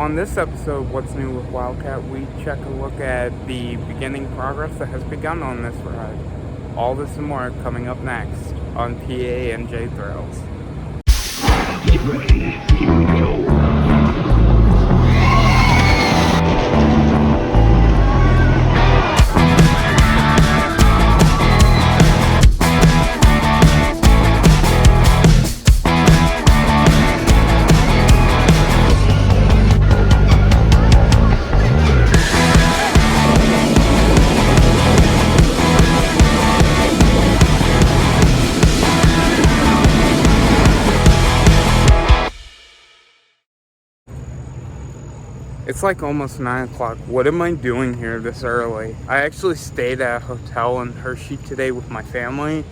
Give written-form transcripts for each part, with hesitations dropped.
On this episode of What's New with Wildcat, we check a look at the beginning progress that has begun on this ride. All this and more coming up next on PA and J Thrills. Get ready, here we go. It's like almost 9 o'clock. What am I doing here this early? I actually stayed at a hotel in Hershey today with my family.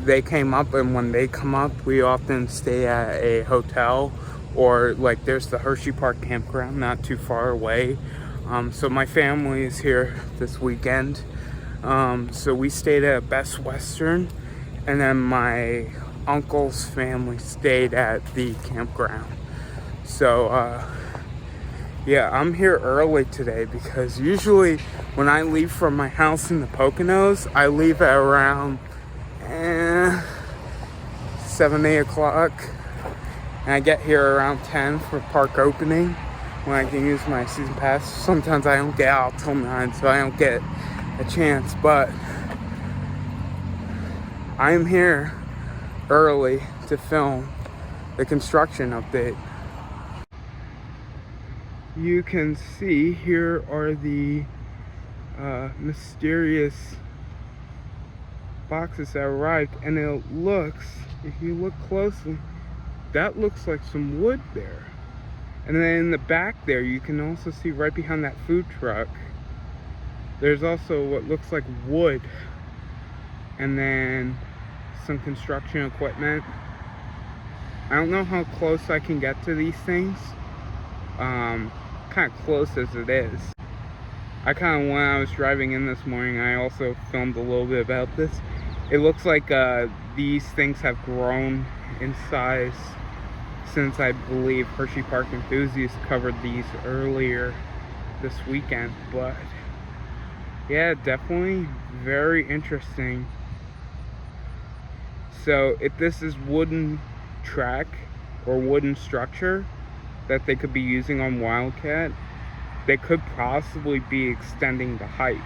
They came up, and when they come up, we often stay at a hotel, or like there's the Hershey Park campground not too far away. So my family is here this weekend. So we stayed at Best Western, and then my uncle's family stayed at the campground. So, yeah, I'm here early today because usually when I leave from my house in the Poconos, I leave at around 7, 8 o'clock. And I get here around 10 for park opening when I can use my season pass. Sometimes I don't get out till 9, so I don't get a chance. But I'm here early to film the construction update. You can see here are the mysterious boxes that arrived, and it looks, if you look closely, that looks like some wood there. And then in the back there, you can also see right behind that food truck, there's also what looks like wood, and then some construction equipment. I don't know how close I can get to these things. Kind of close as it is. When I was driving in this morning, I also filmed a little bit about this. It looks like these things have grown in size since, I believe, Hershey Park enthusiasts covered these earlier this weekend. But yeah, definitely very interesting. So if this is wooden track or wooden structure that they could be using on Wildcat, they could possibly be extending the height.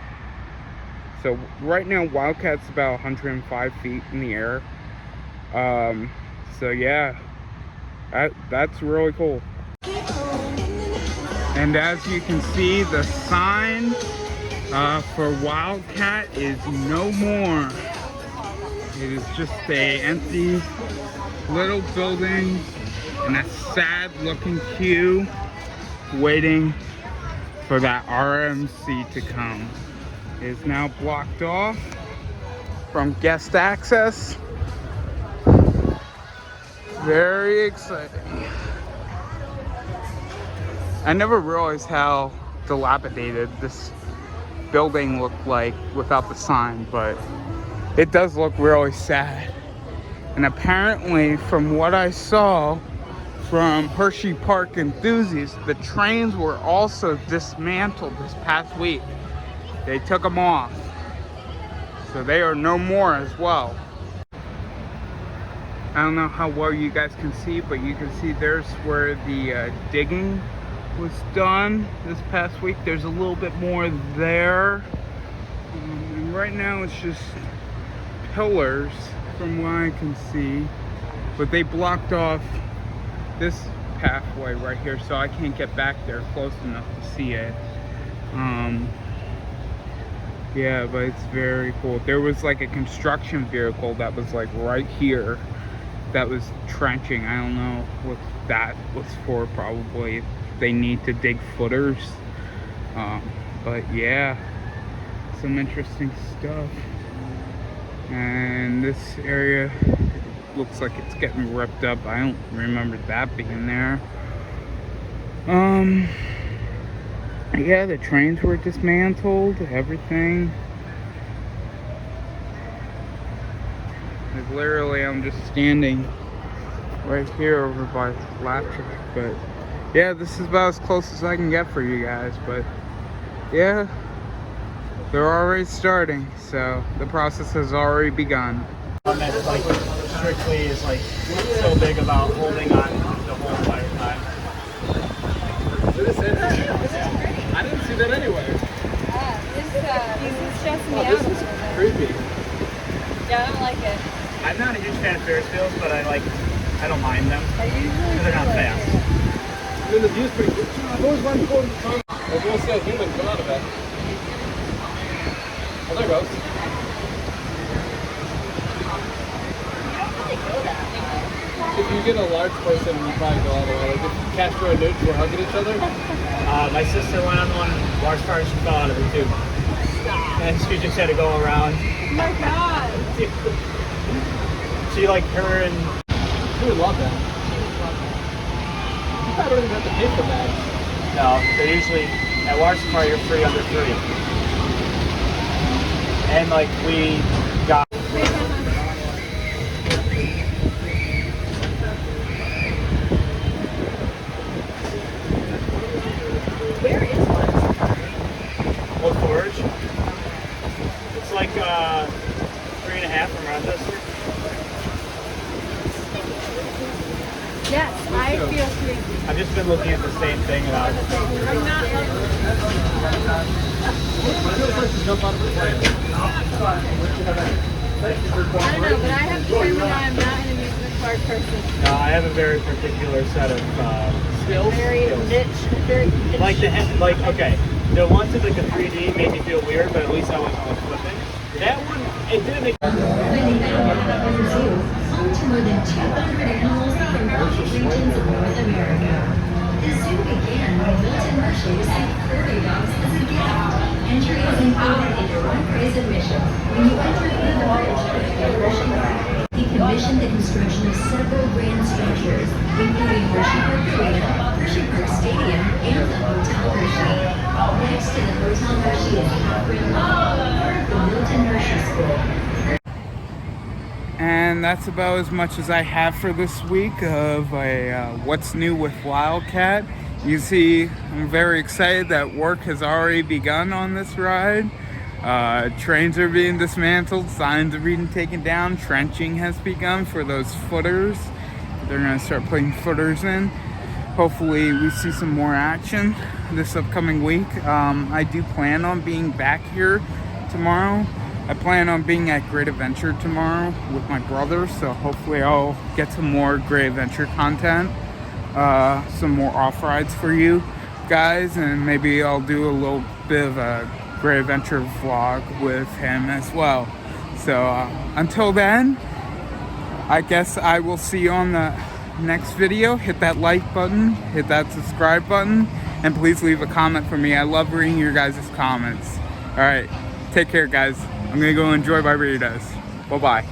So right now Wildcat's about 105 feet in the air. So yeah, that's really cool. And as you can see, the sign for Wildcat is no more. It is just a empty little building and a sad looking queue waiting for that RMC to come. It is now blocked off from guest access. Very exciting. I never realized how dilapidated this building looked like without the sign, but it does look really sad. And apparently, from what I saw from Hershey Park enthusiasts, the trains were also dismantled this past week. They took them off, so they are no more as well. I don't know how well you guys can see, but you can see there's where the digging was done this past week. There's a little bit more there. And right now it's just pillars from what I can see, but they blocked off this pathway right here, so I can't get back there close enough to see it. Yeah, but it's very cool. There was like a construction vehicle that was like right here that was trenching. I don't know what that was for. Probably they need to dig footers. But yeah, some interesting stuff. And this area looks like it's getting ripped up. I don't remember that being there. Yeah, the trains were dismantled, everything. Like literally, I'm just standing right here over by the laugh track, but yeah, this is about as close as I can get for you guys, but yeah, they're already starting, so the process has already begun. That like strictly is like so big about holding on the whole entire time. I didn't see that anywhere. This is stressing me out. This is creepy. Yeah, I don't like it. I'm not a huge fan of Ferris wheels, but I don't mind them. I usually They're not fast. I mean, the view's pretty good. I've always wanted to go to the tunnel. I was going to see a human come out of it. Oh, there it goes. If you get a large person, you probably go all the way. Like if Castro and Nudes were hugging each other. My sister went on one large car and she fell out of it too. And she just had to go around. Oh my god. She like her and She would love that. You probably don't even have to pay for that. no, they're usually at large car you're free under 3. And like we got Where is one? Old Forge. It's like 3.5 from Rochester. Yes, I feel sleepy. I've just been looking at the same thing about I'm not loving It feels like to jump out of the plane. I don't know, but I have determined I am not an amusement park person. No, I have a very particular set of skills. Very niche, very niche. Like like okay, the ones with like the 3D made me feel weird, but at least I wasn't like flipping. That one, it didn't make. Home to more than 200 animals from all regions of North America. The zoo began when Milton Hershey received prairie dogs as a gift. Entry is included in your one prize admission when you enter through the bridge at Hershey Park. He commissioned the construction of several grand structures, including Hershey Park Arena, Hershey Park Stadium, and the Hotel Hershey. Next to the Hotel Hershey is Catherine Law, part of the Milton Hershey School. And that's about as much as I have for this week of a what's new with Wildcat. You see, I'm very excited that work has already begun on this ride. Trains are being dismantled, signs are being taken down, trenching has begun for those footers. They're going to start putting footers in. Hopefully we see some more action this upcoming week. I do plan on being back here tomorrow. I plan on being at Great Adventure tomorrow with my brother, so hopefully I'll get some more Great Adventure content, some more off-rides for you guys, and maybe I'll do a little bit of a Great Adventure vlog with him as well. So until then, I guess I will see you on the next video. Hit that like button, hit that subscribe button, and please leave a comment for me. I love reading your guys' comments. All right, take care, guys. I'm gonna go enjoy my burritos. Bye-bye.